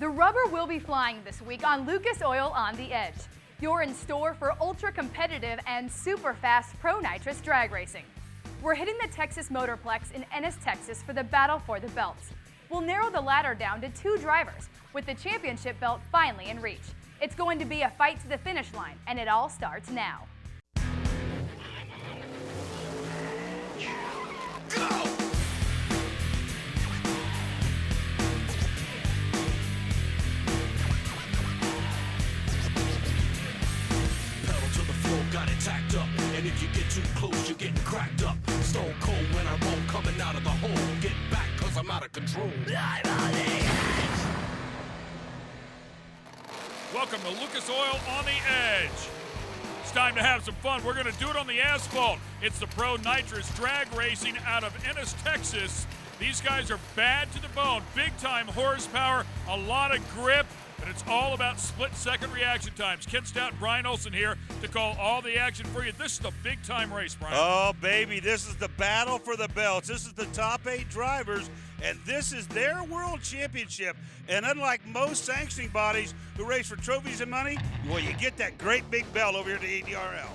The rubber will be flying this week on Lucas Oil on the Edge. You're in store for ultra-competitive and super-fast Pro Nitrous drag racing. We're hitting the Texas Motorplex in Ennis, Texas for the battle for the belts. We'll narrow the ladder down to 2 drivers, with the championship belt finally in reach. It's going to be a fight to the finish line, and it all starts now. Go! Got it tacked up, and if you get too close, you're getting cracked up. Stone cold when I roll, coming out of the hole. Get back, cause I'm out of control. I'm on the edge. Welcome to Lucas Oil on the Edge. It's time to have some fun. We're gonna do it on the asphalt. It's the Pro Nitrous drag racing out of Ennis, Texas. These guys are bad to the bone, big time horsepower, a lot of grip, but it's all about split-second reaction times. Ken Stout and Brian Olson here to call all the action for you. This is the big-time race, Brian. Oh, baby, this is the battle for the belts. This is the top 8 drivers, and this is their world championship. And unlike most sanctioning bodies who race for trophies and money, well, you get that great big belt over here at the ADRL.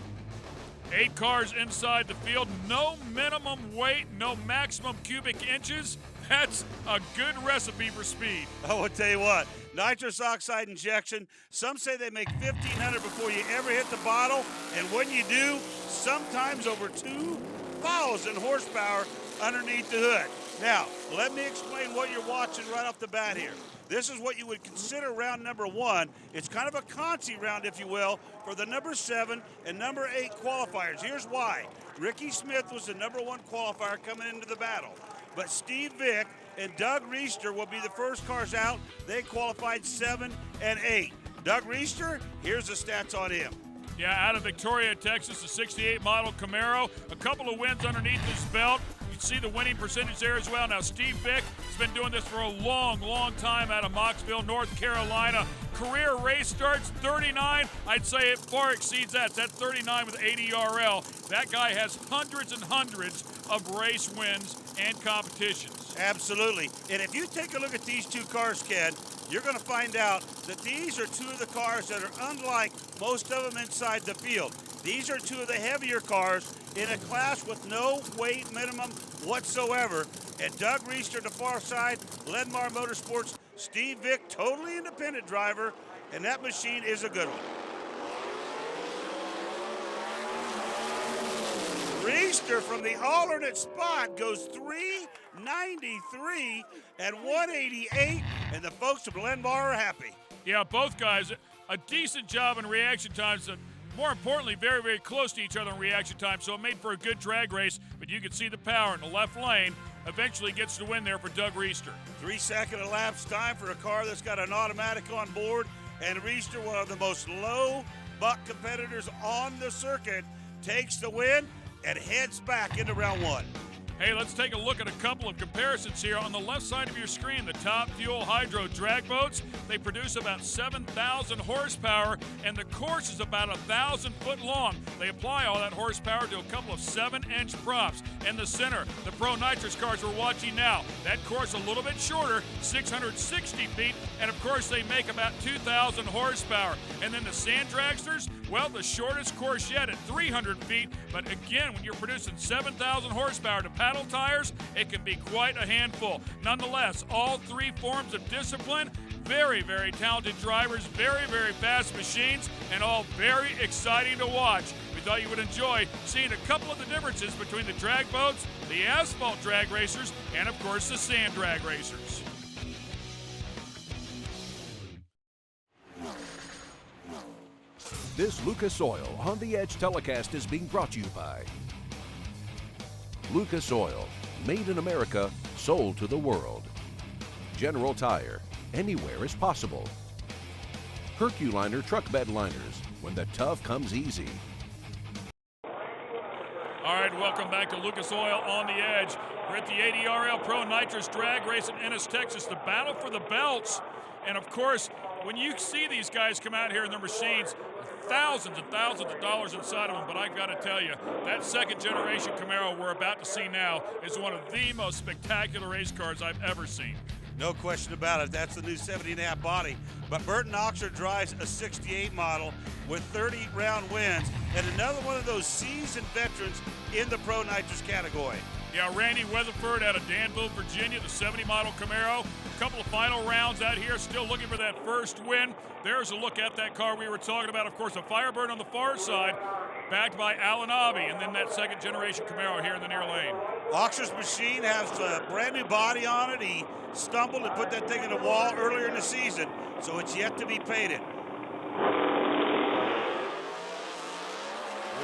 8 cars inside the field, no minimum weight, no maximum cubic inches. That's a good recipe for speed. I will tell you what, nitrous oxide injection, some say they make 1,500 before you ever hit the bottle, and when you do, sometimes over 2,000 horsepower underneath the hood. Now, let me explain what you're watching right off the bat here. This is what you would consider round number 1. It's kind of a consi round, if you will, for the number 7 and number 8 qualifiers. Here's why. Ricky Smith was the number 1 qualifier coming into the battle. But Steve Vick and Doug Riester will be the first cars out. They qualified 7 and 8. Doug Riester, here's the stats on him. Yeah, out of Victoria, Texas, the 68 model Camaro. A couple of wins underneath his belt. You see the winning percentage there as well. Now, Steve Vick has been doing this for a long, long time out of Mocksville, North Carolina. Career race starts 39. I'd say it far exceeds that. That's 39 with ADRL. That guy has hundreds and hundreds of race wins and competitions. Absolutely. And if you take a look at these 2 cars, Ken, you're going to find out that these are 2 of the cars that are unlike most of them inside the field. These are 2 of the heavier cars in a class with no weight minimum whatsoever. And Doug Riester, the far side, Ledmar Motorsports, Steve Vick, totally independent driver, and that machine is a good one. Riester from the alternate spot goes 393 and 188, and the folks of Ledmar are happy. Yeah, both guys, a decent job in reaction times, and more importantly, very, very close to each other in reaction time, so it made for a good drag race, but you can see the power in the left lane. Eventually gets the win there for Doug Riester. 3-second elapsed time for a car that's got an automatic on board, and Riester, one of the most low buck competitors on the circuit, takes the win and heads back into round 1. Hey, let's take a look at a couple of comparisons here. On the left side of your screen, the Top Fuel Hydro drag boats. They produce about 7,000 horsepower, and the course is about 1,000 foot long. They apply all that horsepower to a couple of 7-inch props. In the center, the Pro Nitrous cars we're watching now. That course a little bit shorter, 660 feet, and of course they make about 2,000 horsepower. And then the Sand Dragsters, well, the shortest course yet at 300 feet, but again, when you're producing 7,000 horsepower to paddle tires, it can be quite a handful. Nonetheless, all 3 forms of discipline, very, very talented drivers, very, very fast machines, and all very exciting to watch. We thought you would enjoy seeing a couple of the differences between the drag boats, the asphalt drag racers, and of course the sand drag racers. This Lucas Oil on the Edge telecast is being brought to you by Lucas Oil, made in America, sold to the world. General Tire, anywhere is possible. Herculiner truck bed liners, when the tough comes easy. All right, welcome back to Lucas Oil on the Edge. We're at the ADRL Pro Nitrous drag race in Ennis, Texas, the battle for the belts. And of course, when you see these guys come out here in their machines, thousands and thousands of dollars inside of them, but I've got to tell you, that second generation Camaro we're about to see now is one of the most spectacular race cars I've ever seen. No question about it. That's the new 70.5 body. But Burton Oxer drives a 68 model with 30 round wins and another one of those seasoned veterans in the Pro Nitrous category. Yeah, Randy Weatherford out of Danville, Virginia, the 70 model Camaro. A couple of final rounds out here, still looking for that first win. There's a look at that car we were talking about. Of course, a Firebird on the far side, backed by Alan Abbey, and then that second generation Camaro here in the near lane. Oxer's machine has a brand new body on it. He stumbled and put that thing in the wall earlier in the season, so it's yet to be painted.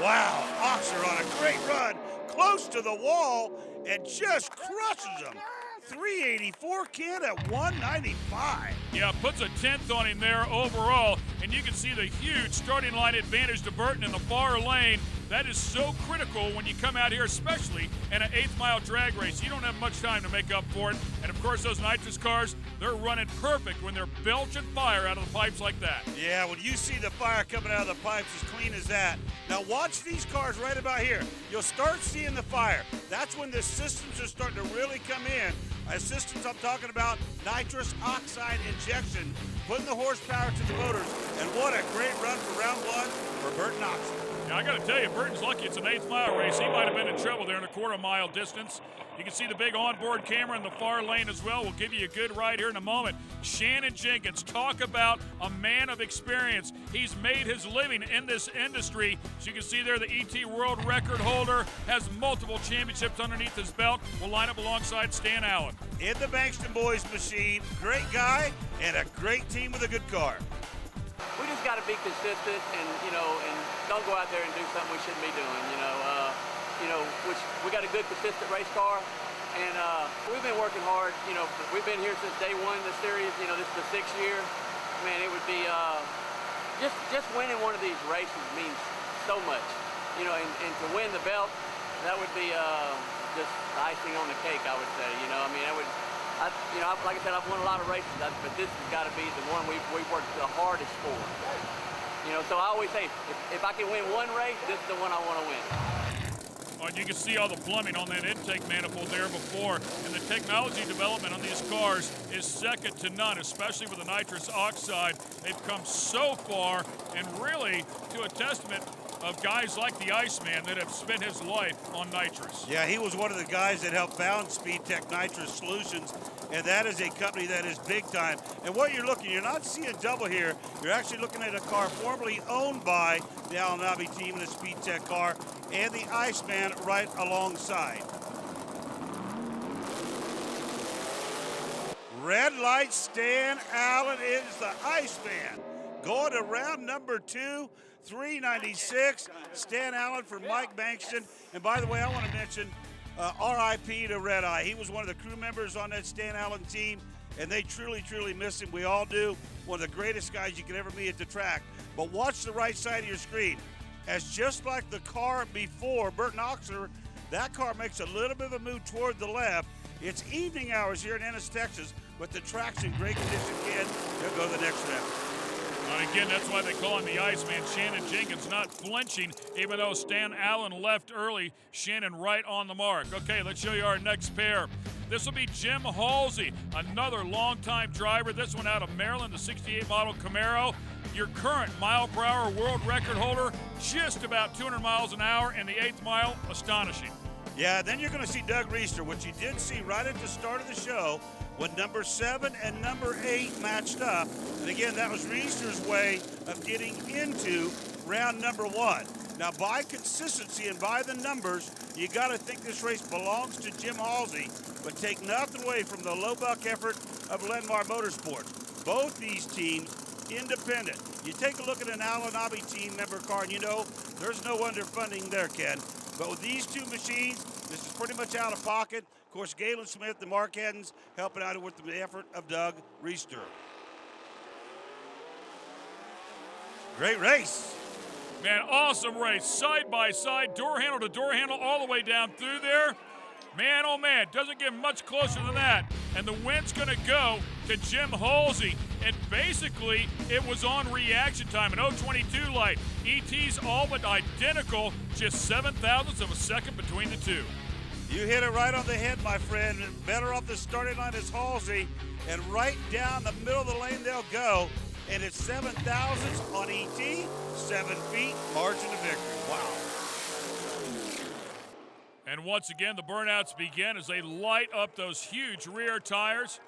Wow, Oxer on a great run, close to the wall, and just crushes him. 384 Ken at 195. Yeah, puts a 10th on him there overall, and you can see the huge starting line advantage to Burton in the far lane. That is so critical when you come out here, especially in an 8th mile drag race. You don't have much time to make up for it. And of course, those Nitrous cars, they're running perfect when they're belching fire out of the pipes like that. Yeah, when you see the fire coming out of the pipes as clean as that. Now watch these cars right about here. You'll start seeing the fire. That's when the systems are starting to really come in. Systems I'm talking about, nitrous oxide injection, putting the horsepower to the motors. And what a great run for round one for Burton Oxer. Now, I got to tell you, Burton's lucky it's an 8th mile race. He might have been in trouble there in a quarter-mile distance. You can see the big onboard camera in the far lane as well. We'll give you a good ride here in a moment. Shannon Jenkins, talk about a man of experience. He's made his living in this industry. As you can see there, the ET world record holder has multiple championships underneath his belt. Will line up alongside Stan Allen. In the Bankston Boys machine, great guy and a great team with a good car. We just got to be consistent and don't go out there and do something we shouldn't be doing, which we got a good, consistent race car. And we've been working hard, we've been here since day one in the series, this is the 6th year. Man, it would be, just winning one of these races means so much, and to win the belt, that would be just icing on the cake, I would say, like I said, I've won a lot of races, but this has got to be the one we've worked the hardest for. So I always say, if I can win one race, this is the one I want to win. And you can see all the plumbing on that intake manifold there before. And the technology development on these cars is second to none, especially with the nitrous oxide. They've come so far, and really to a testament of guys like the Iceman that have spent his life on nitrous. Yeah, he was one of the guys that helped found Speed Tech Nitrous Solutions, and that is a company that is big time. And what you're not seeing double here. You're actually looking at a car formerly owned by the Alan Abbey team and the Speed Tech car, and the Iceman right alongside. Red light, Stan Allen is the Iceman. Going to round number 2. 396, Stan Allen for Mike Bankston. And by the way, I want to mention RIP to Red Eye. He was one of the crew members on that Stan Allen team, and they truly, truly miss him. We all do. One of the greatest guys you could ever meet at the track. But watch the right side of your screen. As just like the car before, Burton Oxer, that car makes a little bit of a move toward the left. It's evening hours here in Ennis, Texas, but the track's in great condition again. They'll go to the next round. And again, that's why they call him the Iceman. Shannon Jenkins not flinching, even though Stan Allen left early. Shannon right on the mark. Okay, let's show you our next pair. This will be Jim Halsey, another longtime driver. This one out of Maryland, the 68 model Camaro. Your current mile-per-hour world record holder, just about 200 miles an hour, and the 8th mile, astonishing. Yeah, then you're going to see Doug Riester, which you did see right at the start of the show, when number 7 and number 8 matched up. And again, that was Riester's way of getting into round number 1. Now, by consistency and by the numbers, you got to think this race belongs to Jim Halsey, but take nothing away from the low buck effort of Lenmar Motorsports. Both these teams independent. You take a look at an Alan Abbey team member car, and there's no underfunding there, Ken. But with these two machines, this is pretty much out of pocket. Of course, Galen Smith, the Mark Heddens, helping out with the effort of Doug Riester. Great race. Man, awesome race. Side by side, door handle to door handle, all the way down through there. Man, oh man, doesn't get much closer than that. And the win's going to go to Jim Halsey. And basically, it was on reaction time, an 0.22 light. ET's all but identical, just 0.07 of a second between the two. You hit it right on the head, my friend. Better off the starting line is Halsey. and right down the middle of the lane they'll go. And it's 7 thousandths on ET, 7 feet, margin of victory. Wow. And once again, the burnouts begin as they light up those huge rear tires.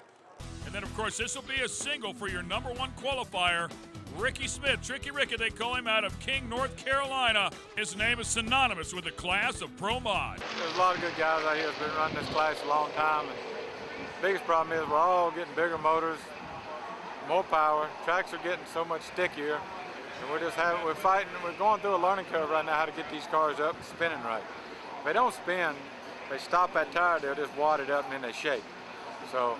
And then, of course, this will be a single for your number one qualifier, Ricky Smith. Tricky Ricky, they call him, out of King, North Carolina. His name is synonymous with the class of Pro Mod. There's a lot of good guys out here that's been running this class a long time. And the biggest problem is we're all getting bigger motors, more power. Tracks are getting so much stickier. And we're fighting, we're going through a learning curve right now how to get these cars up and spinning right. If they don't spin, they stop that tire, they'll just wad it up and then they shake. So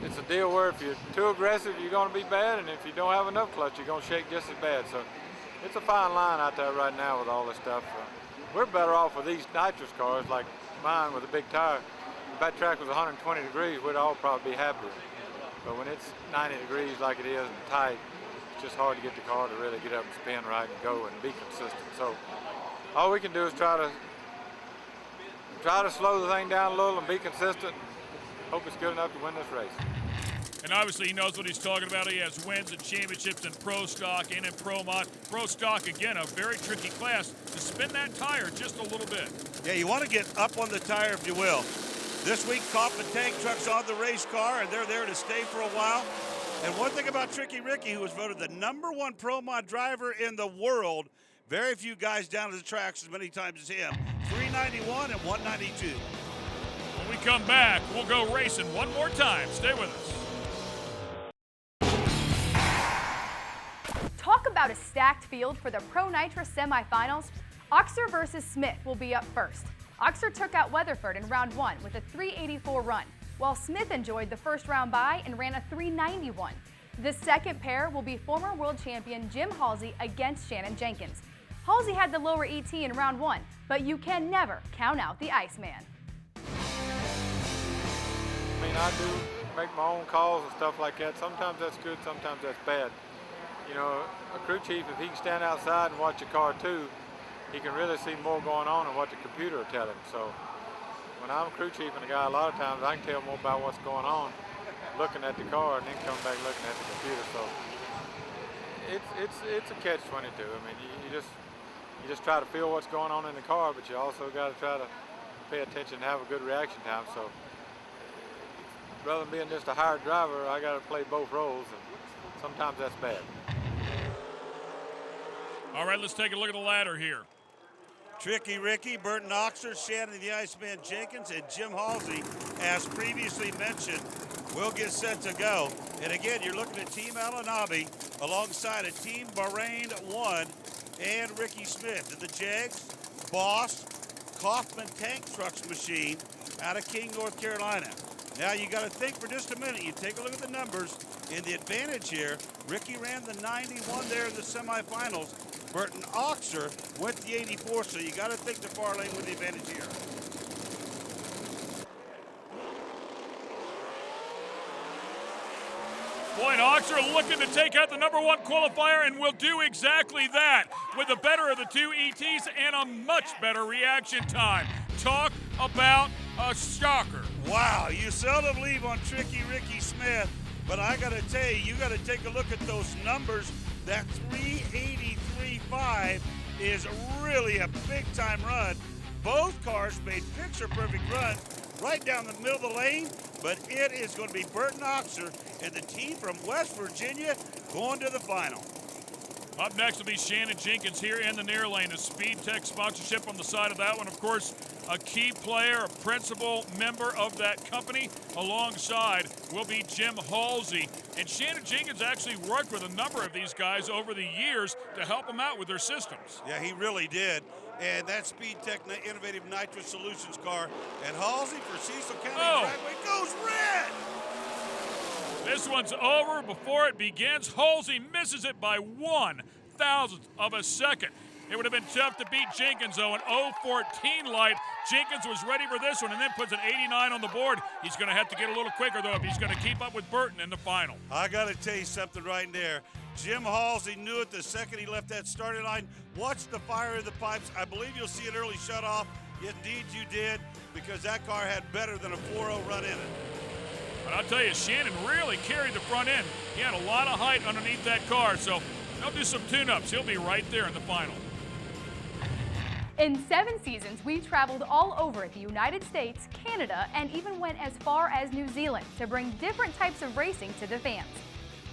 it's a deal where if you're too aggressive, you're going to be bad, and if you don't have enough clutch, you're going to shake just as bad. So it's a fine line out there right now with all this stuff. We're better off with these nitrous cars like mine with a big tire. If that track was 120 degrees, we'd all probably be happier. But when it's 90 degrees like it is and tight, it's just hard to get the car to really get up and spin right and go and be consistent. So all we can do is try to slow the thing down a little and be consistent. Hope it's good enough to win this race. And obviously he knows what he's talking about. He has wins and championships in Pro Stock and in Pro Mod. Pro Stock, again, a very tricky class to spin that tire just a little bit. Yeah, you want to get up on the tire, if you will. This week, Kaufman Tank Truck's on the race car, and they're there to stay for a while. And one thing about Tricky Ricky, who was voted the #1 Pro Mod driver in the world, very few guys down at the tracks as many times as him. 391 and 192. When we come back, we'll go racing one more time. Stay with us. Talk about a stacked field for the Pro Nitrous semifinals. Oxer versus Smith will be up first. Oxer took out Weatherford in round 1 with a 384 run, while Smith enjoyed the first round bye and ran a 391. The second pair will be former world champion Jim Halsey against Shannon Jenkins. Halsey had the lower ET in round 1, but you can never count out the Iceman. I mean, I do make my own calls and stuff like that. Sometimes that's good, sometimes that's bad. You know, a crew chief, if he can stand outside and watch a car too, he can really see more going on than what the computer will tell him. So when I'm crew chiefing a guy, a lot of times I can tell more about what's going on looking at the car and then come back looking at the computer. So it's a catch-22. I mean, you just try to feel what's going on in the car, but you also got to try to pay attention and have a good reaction time. So rather than being just a hired driver, I got to play both roles, and sometimes that's bad. All right, let's take a look at the ladder here. Tricky Ricky, Burton Oxer, Shannon the Iceman Jenkins, and Jim Halsey, as previously mentioned, will get set to go. And again, you're looking at Team Al-Anabi alongside a Team Bahrain 1 and Ricky Smith. And the Jags, Boss, Kaufman Tank Trucks machine out of King, North Carolina. Now you got to think for just a minute. You take a look at the numbers. In the advantage here, Ricky ran the 91 there in the semifinals. Burton Oxer went the 84, so you got to think the far lane with the advantage here. Boy, and Oxer looking to take out the #1 qualifier, and will do exactly that with the better of the two ETs and a much better reaction time. Talk about a shocker. Wow, you seldom leave on Tricky Ricky Smith, but I got to tell you got to take a look at those numbers. That 383.5 is really a big-time run. Both cars made picture-perfect runs right down the middle of the lane, but it is going to be Burton Oxer and the team from West Virginia going to the final. Up next will be Shannon Jenkins here in the near lane. The Speed Tech sponsorship on the side of that one, of course, a key player, a principal member of that company. Alongside will be Jim Halsey. And Shannon Jenkins actually worked with a number of these guys over the years to help them out with their systems. Yeah, he really did. And that Speed Tech Innovative Nitrous Solutions car. And Halsey for Cecil County Dragway goes red! This one's over before it begins. Halsey misses it by 1/1000th of a second. It would have been tough to beat Jenkins, though. An 0.14 light. Jenkins was ready for this one and then puts an 89 on the board. He's going to have to get a little quicker, though, if he's going to keep up with Burton in the final. I got to tell you something right there. Jim Halsey knew it the second he left that starting line. Watch the fire in the pipes. I believe you'll see an early shutoff. Indeed you did, because that car had better than a 4.0 run in it. But I'll tell you, Shannon really carried the front end. He had a lot of height underneath that car, so they'll do some tune-ups. He'll be right there in the final. In 7 seasons, we traveled all over the United States, Canada, and even went as far as New Zealand to bring different types of racing to the fans.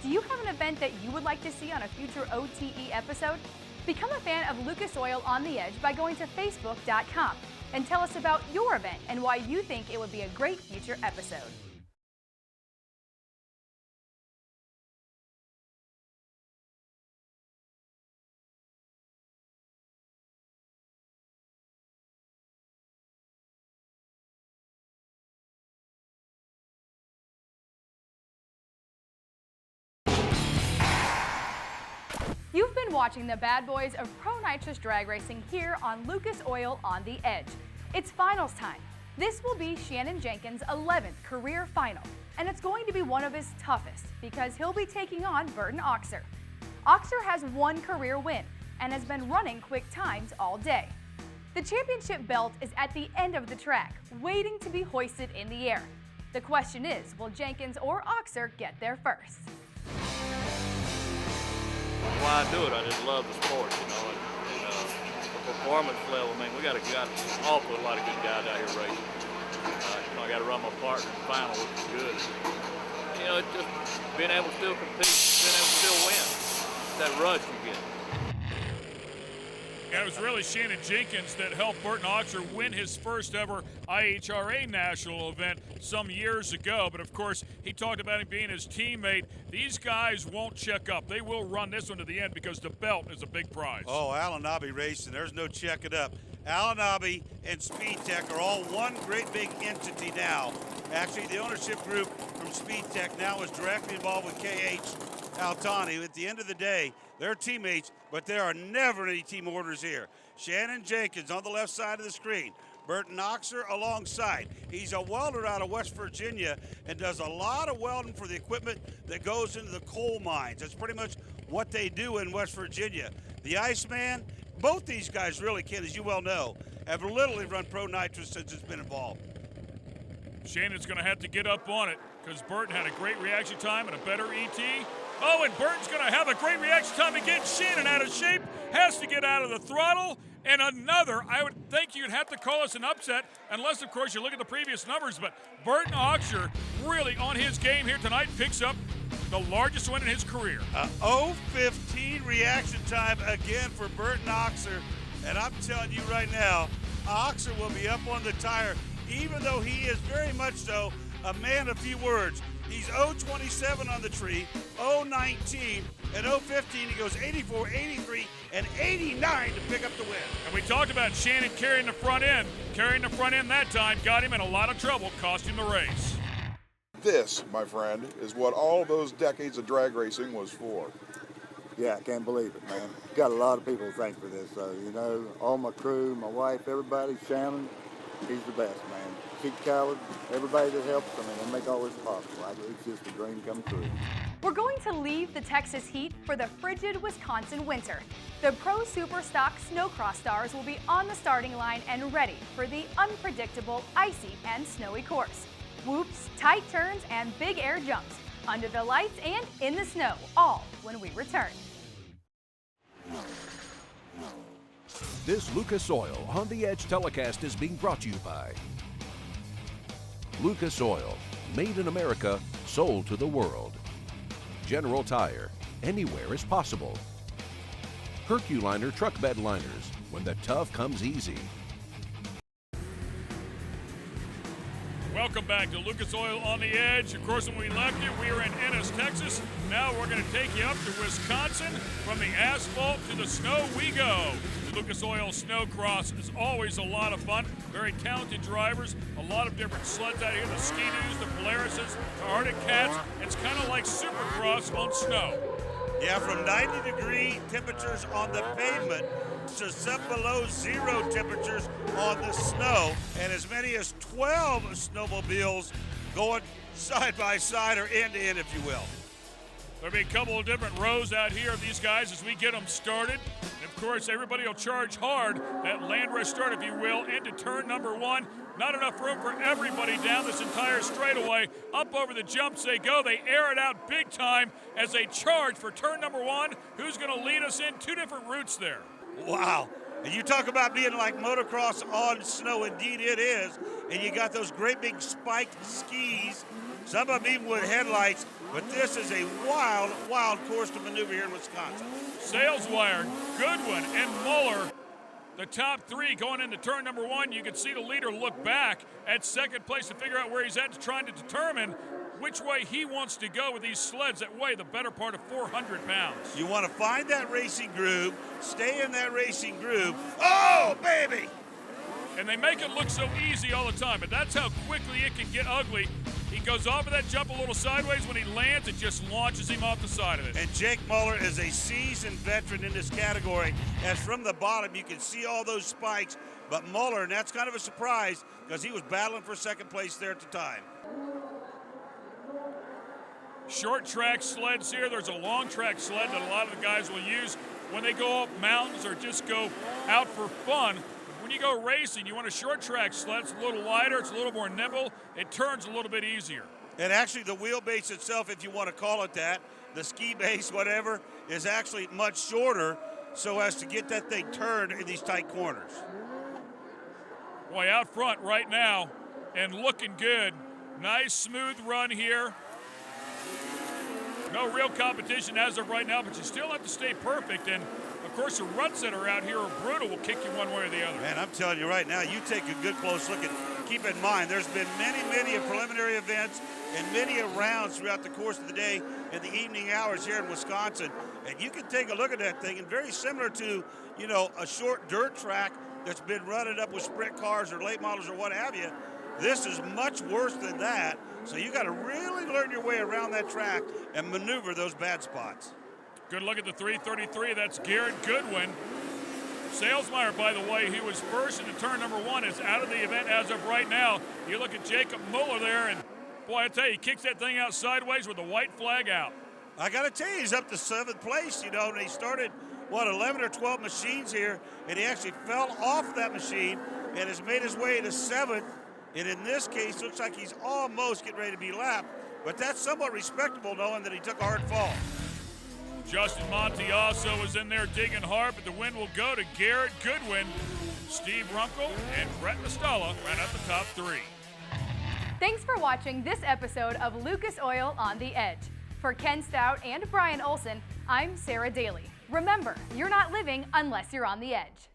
Do you have an event that you would like to see on a future OTE episode? Become a fan of Lucas Oil on the Edge by going to facebook.com and tell us about your event and why you think it would be a great future episode. You've been watching the bad boys of Pro Nitrous drag racing here on Lucas Oil on the Edge. It's finals time. This will be Shannon Jenkins' 11th career final, and it's going to be one of his toughest because he'll be taking on Burton Oxer. Oxer has 1 career win and has been running quick times all day. The championship belt is at the end of the track, waiting to be hoisted in the air. The question is, will Jenkins or Oxer get there first? Why I do it, I just love the sport, you know, and the performance level, I mean, we got an awful lot of good guys out here racing. You know, I got to run my partner in the final, which is good. You know, it's just being able to still compete, being able to still win, that rush you get. And it was really Shannon Jenkins that helped Burton Oxer win his first ever IHRA national event some years ago. But of course, he talked about him being his teammate. These guys won't check up. They will run this one to the end because the belt is a big prize. Oh, Alan Nobby Racing, there's no checking up. Alan Nobby and Speed Tech are all one great big entity now. Actually, the ownership group from Speed Tech now is directly involved with KH Altani. At the end of the day, they're teammates, but there are never any team orders here. Shannon Jenkins on the left side of the screen. Burton Oxer alongside. He's a welder out of West Virginia and does a lot of welding for the equipment that goes into the coal mines. That's pretty much what they do in West Virginia. The Iceman, both these guys really, Ken, as you well know, have literally run Pro Nitrous since it's been involved. Shannon's going to have to get up on it because Burton had a great reaction time and a better ET. Oh, and Burton's going to have a great reaction time again. Shannon out of shape, has to get out of the throttle. And another, I would think you'd have to call us an upset, unless, of course, you look at the previous numbers. But Burton Oxer really on his game here tonight picks up the largest win in his career. 0:15 reaction time again for Burton Oxer. And I'm telling you right now, Oxer will be up on the tire, even though he is very much so a man of few words. He's 0:27 on the tree, 0:19, and 0:15 he goes 84, 83, and 89 to pick up the win. And we talked about Shannon carrying the front end. Carrying the front end that time got him in a lot of trouble, cost him the race. This, my friend, is what all those decades of drag racing was for. Yeah, I can't believe it, man. Got a lot of people to thank for this, so, you know, all my crew, my wife, everybody, Shannon, he's the best, man. Chief Coward, everybody that helps, I mean, they make all this possible. It's just a dream come true. We're going to leave the Texas heat for the frigid Wisconsin winter. The Pro Super Stock SnoX stars will be on the starting line and ready for the unpredictable, icy, and snowy course. Whoops, tight turns, and big air jumps, under the lights and in the snow, all when we return. This Lucas Oil On the Edge telecast is being brought to you by Lucas Oil, made in America, sold to the world. General Tire, anywhere is possible. Herculiner truck bed liners, when the tough comes easy. Welcome back to Lucas Oil on the Edge. Of course, when we left you, we were in Ennis, Texas. Now we're going to take you up to Wisconsin. From the asphalt to the snow we go. Lucas Oil SnoCross is always a lot of fun. Very talented drivers, a lot of different sleds out here. The Ski-Doos, the Polarises, the Arctic Cats. It's kind of like supercross on snow. Yeah, from 90-degree temperatures on the pavement to sub-below zero temperatures on the snow, and as many as 12 snowmobiles going side by side or end to end, if you will. There'll be a couple of different rows out here of these guys as we get them started. And of course, everybody will charge hard that land rush start, if you will, into turn number one. Not enough room for everybody down this entire straightaway. Up over the jumps they go. They air it out big time as they charge for turn number 1. Who's going to lead us in? 2 different routes there. Wow. And you talk about being like motocross on snow. Indeed it is. And you got those great big spiked skis, some of them even with headlights. But this is a wild, wild course to maneuver here in Wisconsin. Saleswire, Goodwin, and Muller, the top 3 going into turn number 1. You can see the leader look back at second place to figure out where he's at, trying to determine which way he wants to go with these sleds that weigh the better part of 400 pounds. You want to find that racing groove, stay in that racing groove. Oh, baby! And they make it look so easy all the time, but that's how quickly it can get ugly. He goes off of that jump a little sideways. When he lands, it just launches him off the side of it. And Jake Muller is a seasoned veteran in this category, as from the bottom you can see all those spikes. But Muller, and that's kind of a surprise because he was battling for second place there at the time. Short track sleds here. There's a long track sled that a lot of the guys will use when they go up mountains or just go out for fun. When you go racing, you want a short track sled. It's a little lighter, it's a little more nimble, it turns a little bit easier. And actually the wheelbase itself, if you want to call it that, the ski base, whatever, is actually much shorter so as to get that thing turned in these tight corners. Boy, out front right now and looking good. Nice smooth run here. No real competition as of right now, but you still have to stay perfect. And of course, the ruts that are out here are brutal, will kick you one way or the other. Man, I'm telling you right now, you take a good close look and keep in mind, there's been many preliminary events and many rounds throughout the course of the day and the evening hours here in Wisconsin. And you can take a look at that thing, and very similar to, you know, a short dirt track that's been running up with sprint cars or late models or what have you, this is much worse than that. So you got to really learn your way around that track and maneuver those bad spots. Good look at the 333. That's Garrett Goodwin. Salesmeyer, by the way, he was first into turn number 1, is out of the event as of right now. You look at Jacob Muller there, and boy, I tell you, he kicks that thing out sideways with the white flag out. I got to tell you, he's up to 7th place, you know, and he started, 11 or 12 machines here, and he actually fell off that machine and has made his way to 7th. And in this case, looks like he's almost getting ready to be lapped. But that's somewhat respectable, knowing that he took a hard fall. Justin Monti also was in there digging hard, but the win will go to Garrett Goodwin. Steve Runkle and Brett Nastala ran out the top 3. Thanks for watching this episode of Lucas Oil on the Edge. For Ken Stout and Brian Olson, I'm Sarah Daly. Remember, you're not living unless you're on the edge.